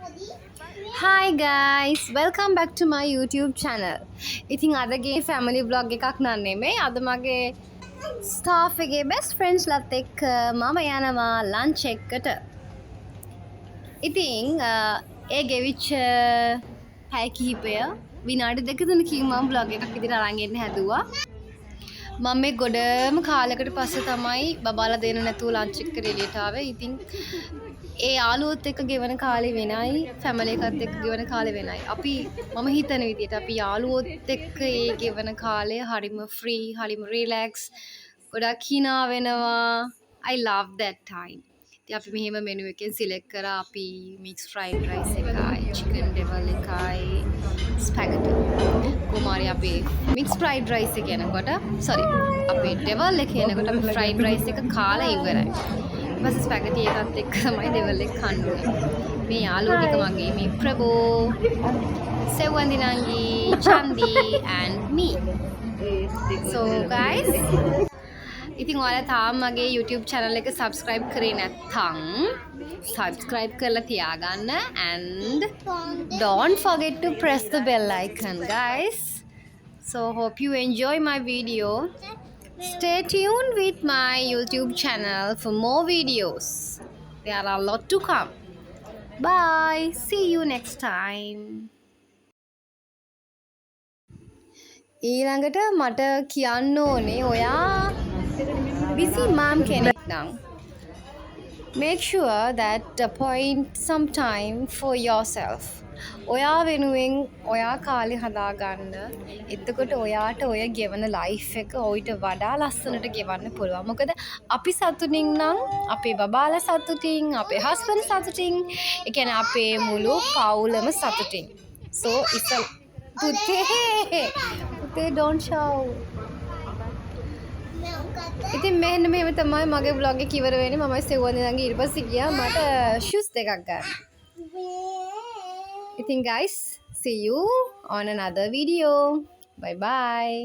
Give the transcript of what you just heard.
Hi guys, welcome back to my YouTube channel. ඉතින් අදගේ family vlog එකක් නන් නෙමෙයි. අද මගේ staff එකේ best friends ලත් එක්ක මම යනවා lunch එකකට. ඉතින් ඒ ගෙවිච්ච පැය කිහිපය විනාඩි දෙක තුනකින් මම vlog එකක් විදිහට අරන් එන්න හැදුවා. මම මේ ගොඩම කාලයකට පස්සේ තමයි බබාලා දෙන්න නැතුව lunch එකකට එළියට ආවේ. ඉතින් ඒ යාළුවොත් එක්ක ගෙවන කාලේ වෙනයි ෆැමිලි එකත් එක්ක ගෙවන කාලේ වෙනයි. අපි මම හිතන විදිහට අපි යාළුවොත් එක්ක ඒ ගෙවන කාලය හරිම ෆ්‍රී, හරිම රිලැක්ස්, ගොඩක් hina වෙනවා. I love that time. ඉතින් අපි මෙහෙම මෙනු එකෙන් සිලෙක්ට් කරා අපි mixed fried rice එකයි, chicken devil එකයි, spaghetti. කුමාරි අපි mixed fried rice එක එනකොට sorry අපි devil එක එනකොට අපි fried rice එක කාලා ඉවරයි. बस स्पैगेटी එකත් එක්ක තමයි දෙවල් එක කන්න ඕනේ. මේ යාළුවෝ ටික මගේ මේ ප්‍රබෝ, සෙවන්දිනංගි, චන්දි and me. So guys, ඉතින් ඔයාලා තාම මගේ YouTube channel එක subscribe කරේ නැත්නම් subscribe කරලා තියාගන්න and don't forget to press the bell icon guys. So hope you enjoy my video. Stay tuned with my YouTube channel for more videos. There are a lot to come. Bye. See you next time. ඊළඟට මට කියන්න ඕනේ ඔයා busy mom කෙනෙක් නම් make sure that appoint some time for yourself. ඔයා වෙනුවෙන් ඔයා කාලේ හදාගන්න. එතකොට ඔයාට ඔය ගෙවන ලයිෆ් එක ඔයිට වඩා ලස්සනට ගෙවන්න පුළුවන්. මොකද අපි සතුටින් නම් අපේ බබාලා සතුටින්, අපේ හස්බන්ඩ් සතුටින්, ඒ කියන්නේ අපේ මුළු පවුලම සතුටින්. So පුතේ don't shout. ඉතින් මෙන්න මෙහෙම තමයි මගේ vlog එක ඉවර වෙන්නේ. මම සෙවන්දිනන්ගේ ඊට පස්සේ ගියා මට shoes දෙකක් ගන්න. I think guys, see you on another video. Bye bye.